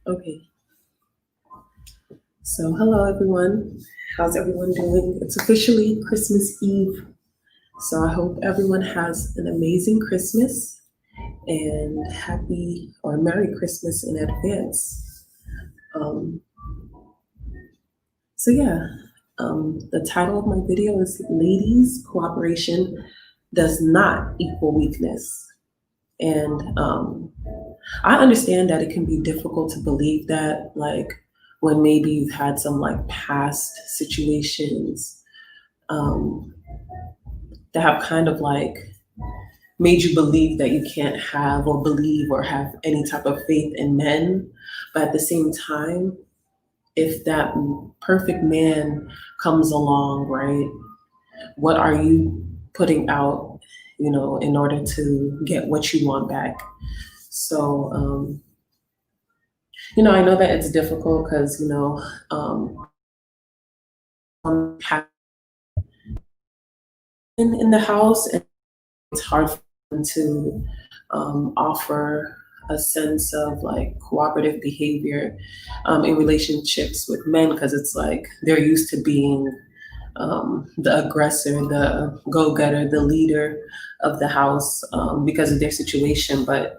Okay, so hello everyone. How's everyone doing? It's officially Christmas Eve, so I hope everyone has an amazing Christmas and happy or Merry Christmas in advance. Um, so yeah, the title of my video is Ladies Cooperation Does Not Equal Weakness. And I understand that it can be difficult to believe that, like, when maybe you've had some like past situations um, that have kind of like made you believe that you can't have or believe or have any type of faith in men. But at the same time, if that perfect man comes along, right, what are you putting out, in order to get what you want back? So, I know that it's difficult because, have in the house, and it's hard for them to offer a sense of like cooperative behavior in relationships with men because it's like they're used to being the aggressor, the go-getter, the leader of the house because of their situation. But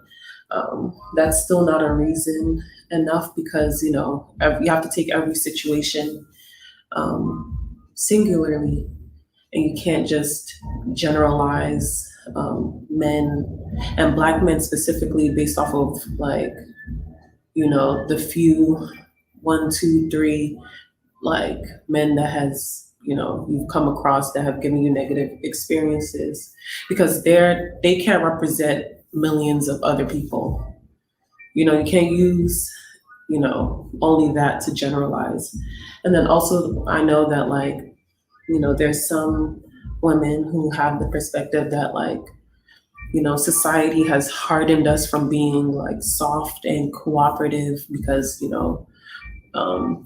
that's still not a reason enough because, you have to take every situation singularly, and you can't just generalize men and black men specifically based off of like, the few, one, two, three, like men that has, you've come across that have given you negative experiences, because they can't represent millions of other people. You can't use, only that to generalize. And then also I know that, like, there's some women who have the perspective that, like, society has hardened us from being like soft and cooperative because,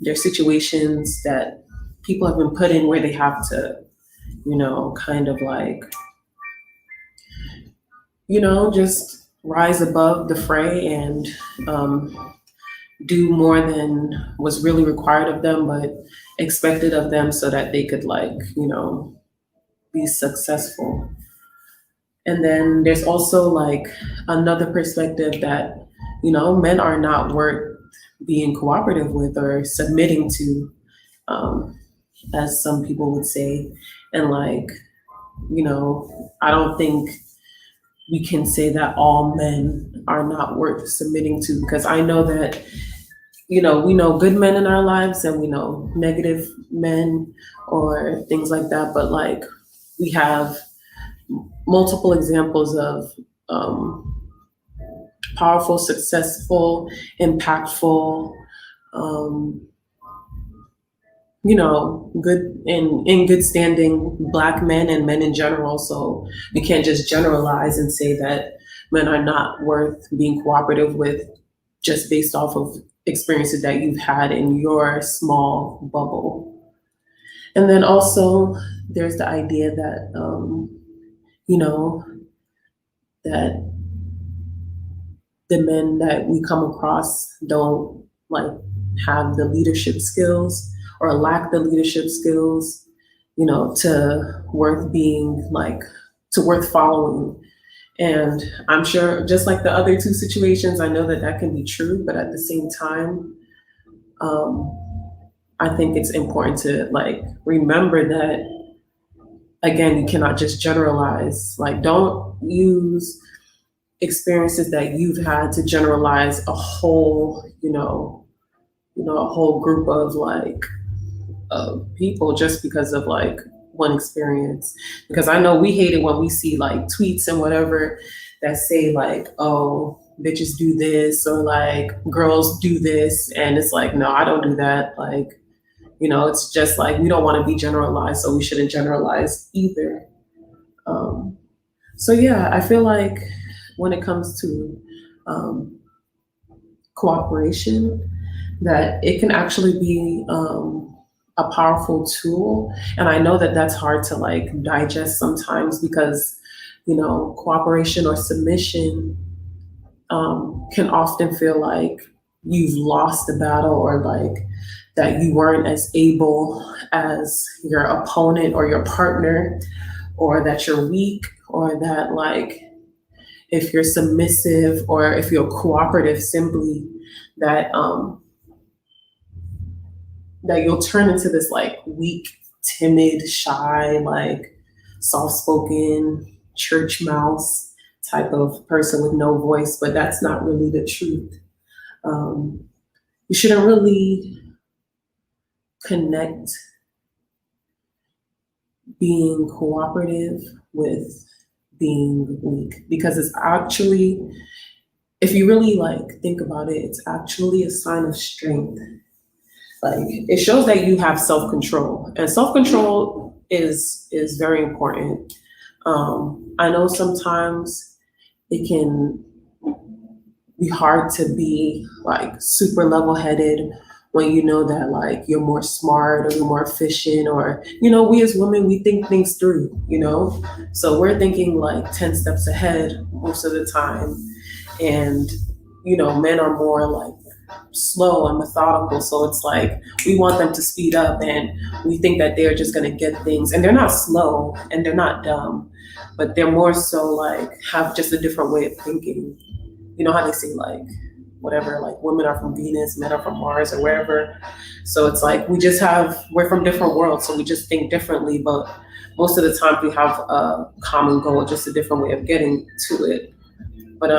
there's situations that people have been put in where they have to, kind of like, just rise above the fray and do more than was really required of them, but expected of them so that they could, like, be successful. And then there's also like another perspective that, men are not worth being cooperative with or submitting to, as some people would say. And like, I don't think we can say that all men are not worth submitting to, because I know that, we know good men in our lives and we know negative men or things like that. But like, we have multiple examples of powerful, successful, impactful, um, good in good standing black men and men in general. So we can't just generalize and say that men are not worth being cooperative with just based off of experiences that you've had in your small bubble. And then also there's the idea that, you know, that the men that we come across don't like have the leadership skills or lack the leadership skills, to worth being like, to worth following. And I'm sure just like the other two situations, I know that that can be true, but at the same time, um, I think it's important to like remember that, again, you cannot just generalize. Like, don't use experiences that you've had to generalize a whole, a whole group of like people just because of like one experience. Because I know we hate it when we see like tweets and whatever that say like, oh, bitches do this, or like girls do this, and it's like, no, I don't do that. Like, it's just like we don't want to be generalized, so we shouldn't generalize either. Um, so yeah, I feel like when it comes to um, cooperation, that it can actually be a powerful tool. And I know that that's hard to like digest sometimes because, cooperation or submission can often feel like you've lost the battle, or like that you weren't as able as your opponent or your partner, or that you're weak, or that like if you're submissive or if you're cooperative, simply that that you'll turn into this like weak, timid, shy, like soft spoken church mouse type of person with no voice, but that's not really the truth. Um, you shouldn't really connect being cooperative with being weak, because it's actually, if you really like think about it, it's actually a sign of strength. Like it shows that you have self-control, and self-control is very important. I know sometimes it can be hard to be like super level-headed when you know that like you're more smart or you're more efficient, or we as women, we think things through. So we're thinking like 10 steps ahead most of the time, and men are more like slow and methodical. So it's like we want them to speed up, and we think that they're just going to get things. And they're not slow and they're not dumb, but they're more so like have just a different way of thinking. You know how they say like whatever, like women are from Venus, men are from Mars, or wherever. So it's like we're from different worlds, so we just think differently. But most of the time we have a common goal, just a different way of getting to it. But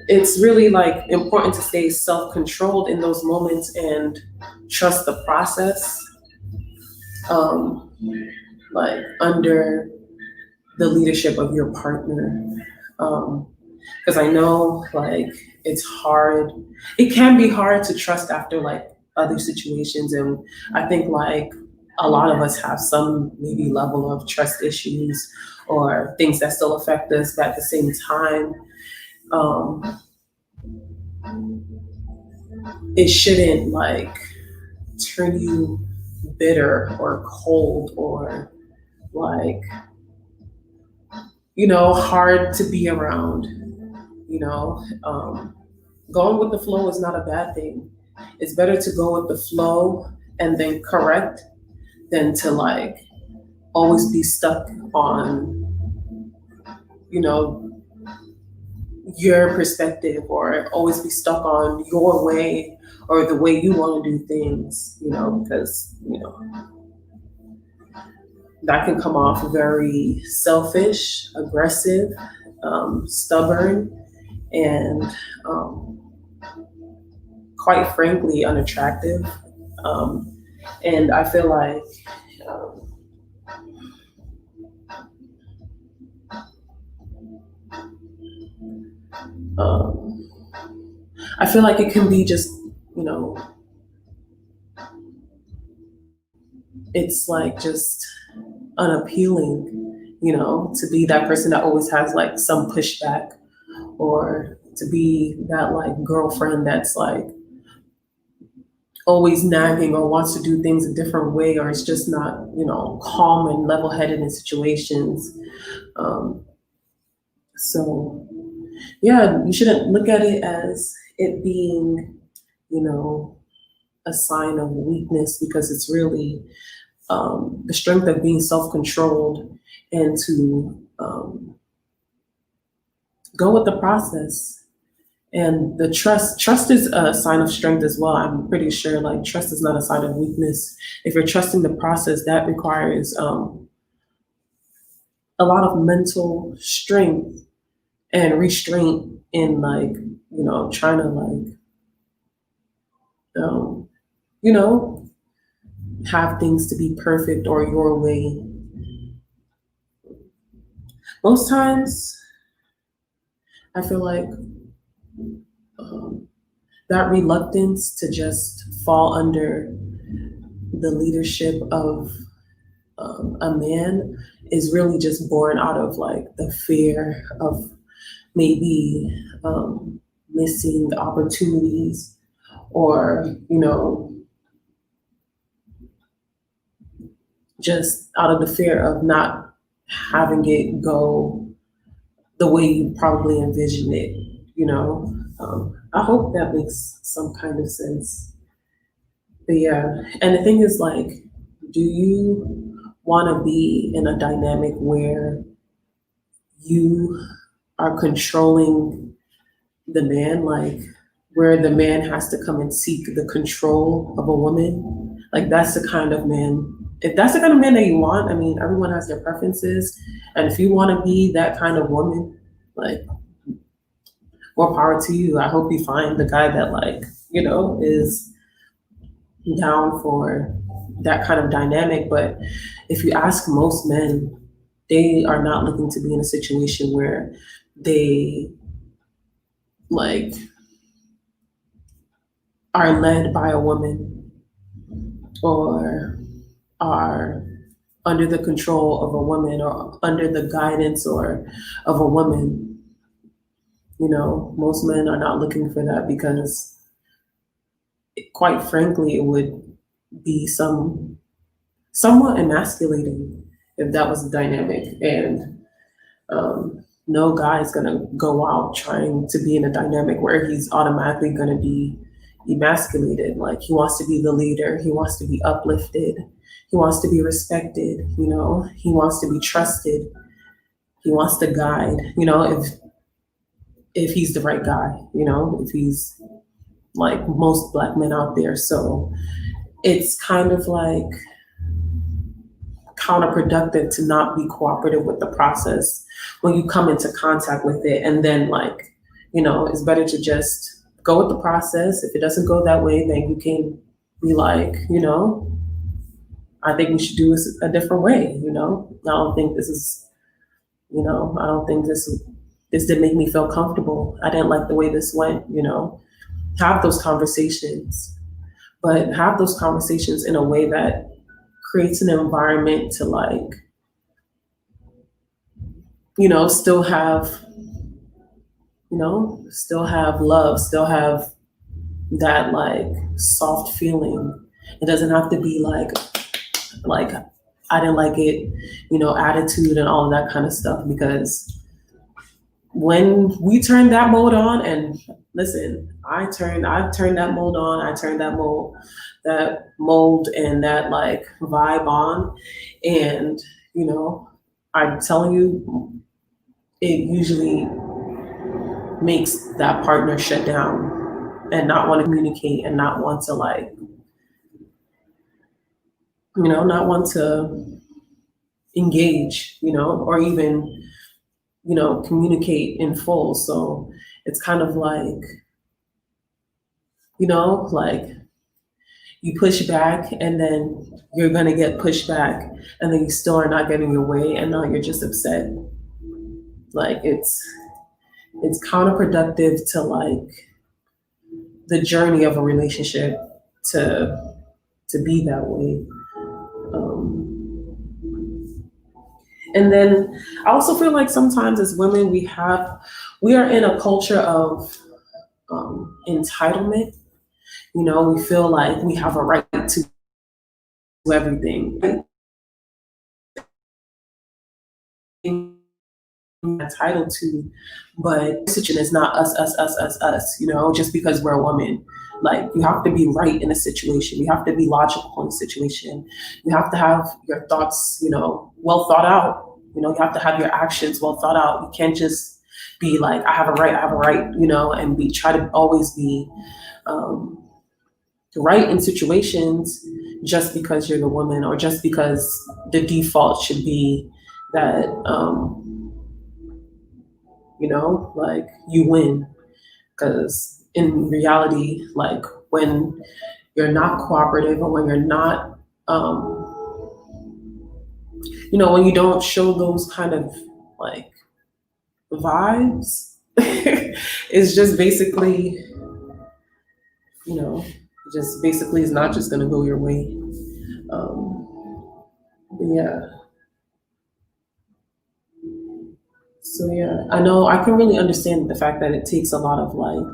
it's really like important to stay self-controlled in those moments and trust the process, um, like under the leadership of your partner. Because I know like it's hard, it can be hard to trust after like other situations. And I think like a lot of us have some maybe level of trust issues or things that still affect us, but at the same time, um, it shouldn't like turn you bitter or cold or like hard to be around. you know Going with the flow is not a bad thing. It's better to go with the flow and then correct than to like always be stuck on you know your perspective, or always be stuck on your way or the way you want to do things, because that can come off very selfish, aggressive, stubborn, and quite frankly unattractive. And I feel like um, um, I feel like it can be just, you know, it's like just unappealing, to be that person that always has like some pushback, or to be that like girlfriend that's like always nagging or wants to do things a different way, or is just not, calm and level headed in situations. Um, so, yeah, you shouldn't look at it as it being, you know, a sign of weakness, because it's really the strength of being self controlled and to go with the process. And the trust is a sign of strength as well. I'm pretty sure like trust is not a sign of weakness. If you're trusting the process, that requires a lot of mental strength and restraint in like, trying to like, um, you know, have things to be perfect or your way. Most times, I feel like um, that reluctance to just fall under the leadership of a man is really just born out of like the fear of maybe missing opportunities, or just out of the fear of not having it go the way you probably envision it. I hope that makes some kind of sense. But yeah, and the thing is, like, do you want to be in a dynamic where you are controlling the man, like where the man has to come and seek the control of a woman? Like, that's the kind of man. If that's the kind of man that you want, I mean, everyone has their preferences, and if you want to be that kind of woman, like, more power to you. I hope you find the guy that, like, is down for that kind of dynamic. But if you ask most men, they are not looking to be in a situation where they, like, are led by a woman or are under the control of a woman or under the guidance or of a woman. Most men are not looking for that because, quite frankly, it would be somewhat emasculating if that was the dynamic. And no guy is going to go out trying to be in a dynamic where he's automatically going to be emasculated. Like, he wants to be the leader, he wants to be uplifted, he wants to be respected, he wants to be trusted, he wants to guide, if he's the right guy, if he's like most black men out there. So it's kind of like counterproductive to not be cooperative with the process when you come into contact with it. And then, like, it's better to just go with the process. If it doesn't go that way, then you can be like, I think we should do this a different way. I don't think this is, I don't think this didn't make me feel comfortable. I didn't like the way this went. Have those conversations, but have those conversations in a way that creates an environment to, like, still have, still have love, still have that, like, soft feeling. It doesn't have to be like I didn't like it, attitude and all of that kind of stuff. Because when we turn that mode on, and listen, I've turned that mode on, I turned that mold and that, like, vibe on, and I'm telling you, it usually makes that partner shut down and not want to communicate and not want to, like, not want to engage, or even, communicate in full. So it's kind of like, like, you push back and then you're going to get pushed back, and then you still are not getting your way, and now you're just upset. Like, it's counterproductive to, like, the journey of a relationship to be that way. And then I also feel like sometimes as women, we are in a culture of entitlement. We feel like we have a right to everything. Entitled to, but situation is not us, just because we're a woman. Like, you have to be right in a situation, you have to be logical in a situation, you have to have your thoughts, well thought out, you have to have your actions well thought out. You can't just be like, I have a right, and try to always be right in situations just because you're the woman, or just because the default should be that like, you win. Because in reality, like, when you're not cooperative, or when you're not, when you don't show those kind of, like, vibes, it's just basically, it's not just gonna go your way. Yeah. So yeah, I know I can really understand the fact that it takes a lot of, like,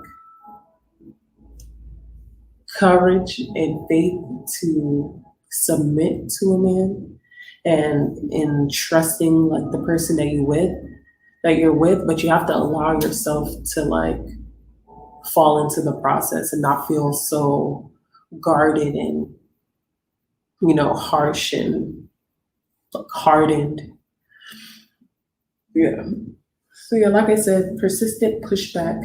courage and faith to submit to a man, and in trusting, like, the person that you're with, but you have to allow yourself to, like, fall into the process and not feel so guarded and, harsh and like, hardened. Yeah. So yeah, like I said, persistent pushback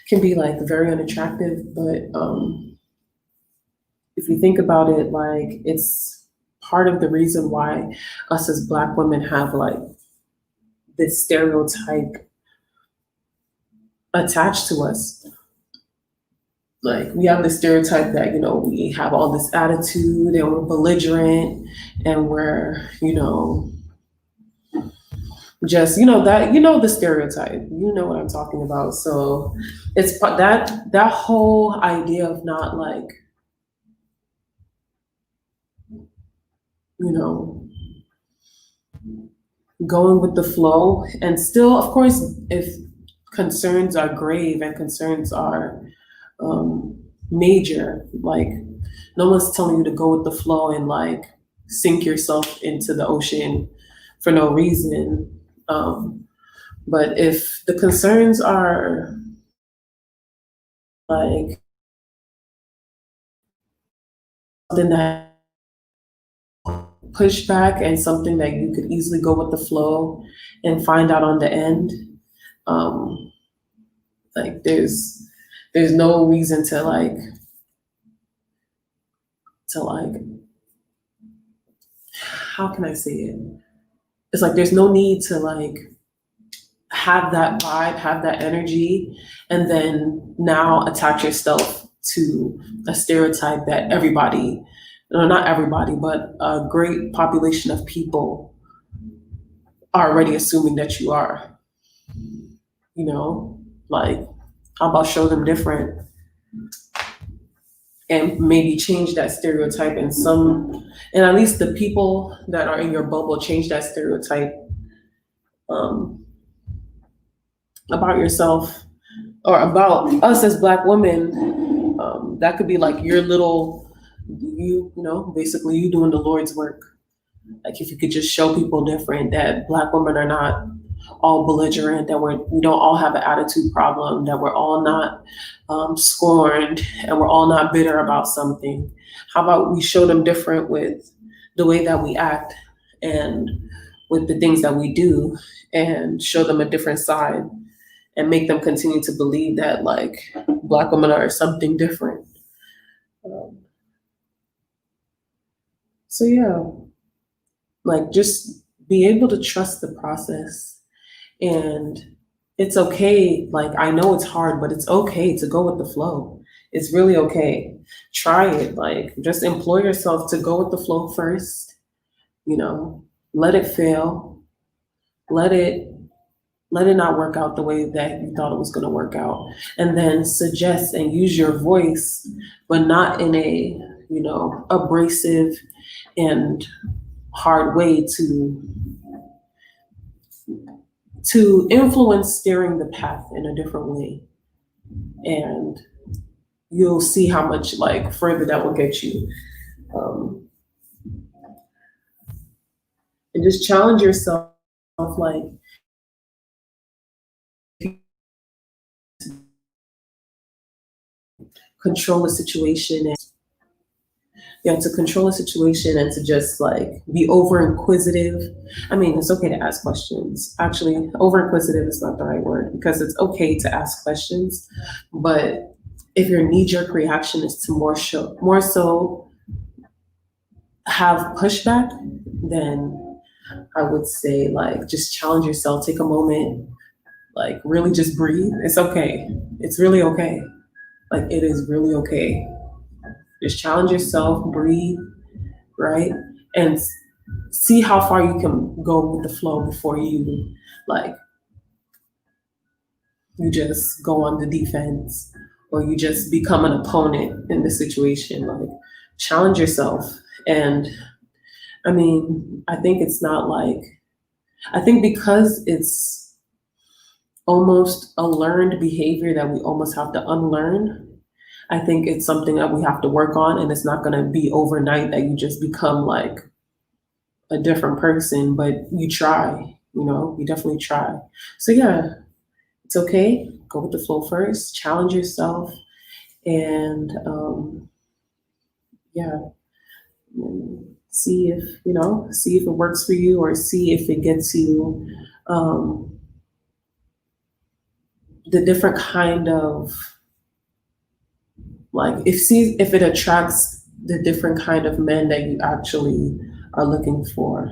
can be like very unattractive, but if you think about it, like it's part of the reason why us as Black women have like this stereotype attached to us. Like we have the stereotype that we have all this attitude and we're belligerent and we're just that the stereotype, what I'm talking about. So it's that whole idea of not like you know going with the flow, and still of course if concerns are grave and concerns are major, like no one's telling you to go with the flow and like sink yourself into the ocean for no reason. But if the concerns are like something that push back and something that you could easily go with the flow and find out on the end, um, like there's no reason to like how can I say it? It's like there's no need to like have that vibe, have that energy, and then now attach yourself to a stereotype that everybody, no, not everybody, but a great population of people are already assuming that you are. Like how about show them different and maybe change that stereotype and at least the people that are in your bubble change that stereotype um, about yourself or about us as Black women. That could be like your little, basically you doing the Lord's work. Like if you could just show people different that Black women are not all belligerent, that we don't all have an attitude problem, that we're all not scorned, and we're all not bitter about something. How about we show them different with the way that we act and with the things that we do, and show them a different side and make them continue to believe that like Black women are something different. Um, so yeah, like just be able to trust the process. And it's okay. Like, I know it's hard, but it's okay to go with the flow. It's really okay. Try it. Like, just employ yourself to go with the flow first. Let it fail. Let it not work out the way that you thought it was going to work out. And then suggest and use your voice, but not in a, abrasive and hard way to influence steering the path in a different way. And you'll see how much like further that will get you. And just challenge yourself, like control the situation and to control a situation and to just like be over inquisitive. I mean, it's okay to ask questions. Actually, over inquisitive is not the right word, because it's okay to ask questions, but if your knee-jerk reaction is to more so have pushback, then I would say like just challenge yourself, take a moment, like really just breathe. It's okay. It's really okay. Like it is really okay. Just challenge yourself, breathe, right? And see how far you can go with the flow before you like you just go on the defense or you just become an opponent in the situation. Like challenge yourself. And I mean, I think it's not like I think because it's almost a learned behavior that we almost have to unlearn. I think it's something that we have to work on, and it's not going to be overnight that you just become like a different person, but you try, you definitely try. So yeah, it's okay. go with the flow first, challenge yourself, and yeah, see if see if it works for you, or see if it gets you um, the different kind of, like, see if it attracts the different kind of men that you actually are looking for.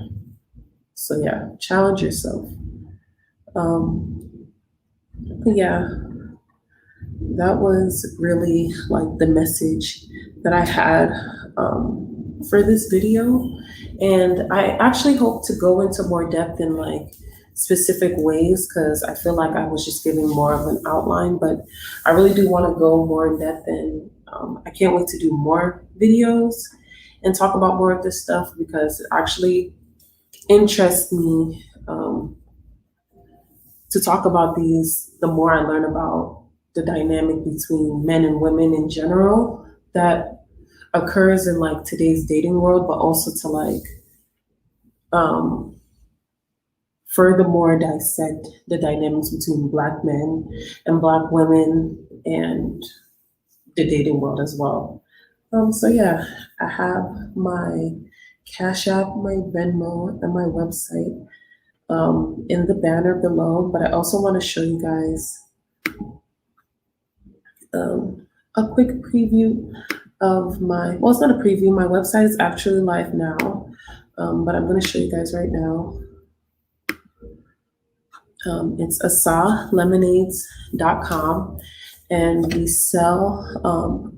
So yeah, challenge yourself. But yeah, that was really like the message that I had for this video. And I actually hope to go into more depth in like specific ways, because I feel like I was just giving more of an outline, but I really do want to go more in depth, and I can't wait to do more videos and talk about more of this stuff, because it actually interests me to talk about these. The more I learn about the dynamic between men and women in general that occurs in like today's dating world, but also to like um, furthermore dissect the dynamics between Black men and Black women and the dating world as well. So yeah, I have my Cash App, my Venmo, and my website in the banner below. But I also want to show you guys a quick preview of well, it's not a preview. My website is actually live now, but I'm going to show you guys right now. It's asaalemonades.com, and we sell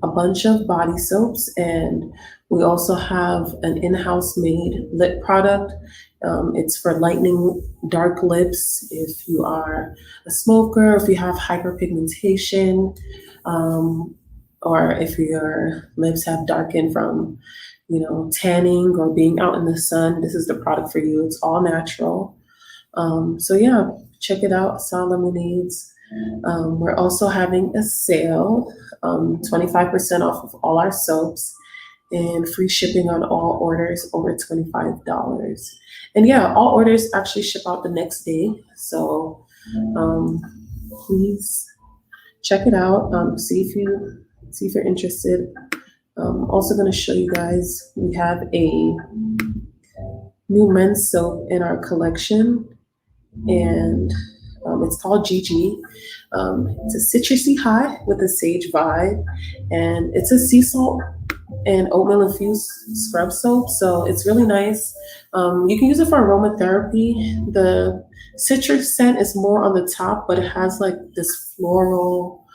a bunch of body soaps, and we also have an in-house made lip product. It's for lightening dark lips if you are a smoker, if you have hyperpigmentation, or if your lips have darkened from tanning or being out in the sun. This is the product for you. It's all natural. So yeah, check it out, Saw Lemonades. We're also having a sale, 25% off of all our soaps, and free shipping on all orders over $25. And yeah, all orders actually ship out the next day. So please check it out. See if you're interested. Also going to show you guys, we have a new men's soap in our collection, and it's called GG. It's a citrusy high with a sage vibe, and it's a sea salt and oatmeal infused scrub soap. So it's really nice. You can use it for aromatherapy. The citrus scent is more on the top, but it has like this floral,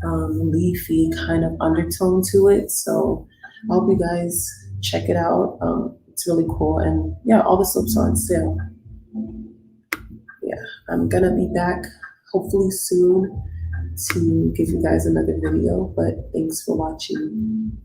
leafy kind of undertone to it. So I hope you guys check it out. It's really cool. And yeah, all the soaps are on sale. Yeah, I'm gonna be back hopefully soon to give you guys another video, but thanks for watching.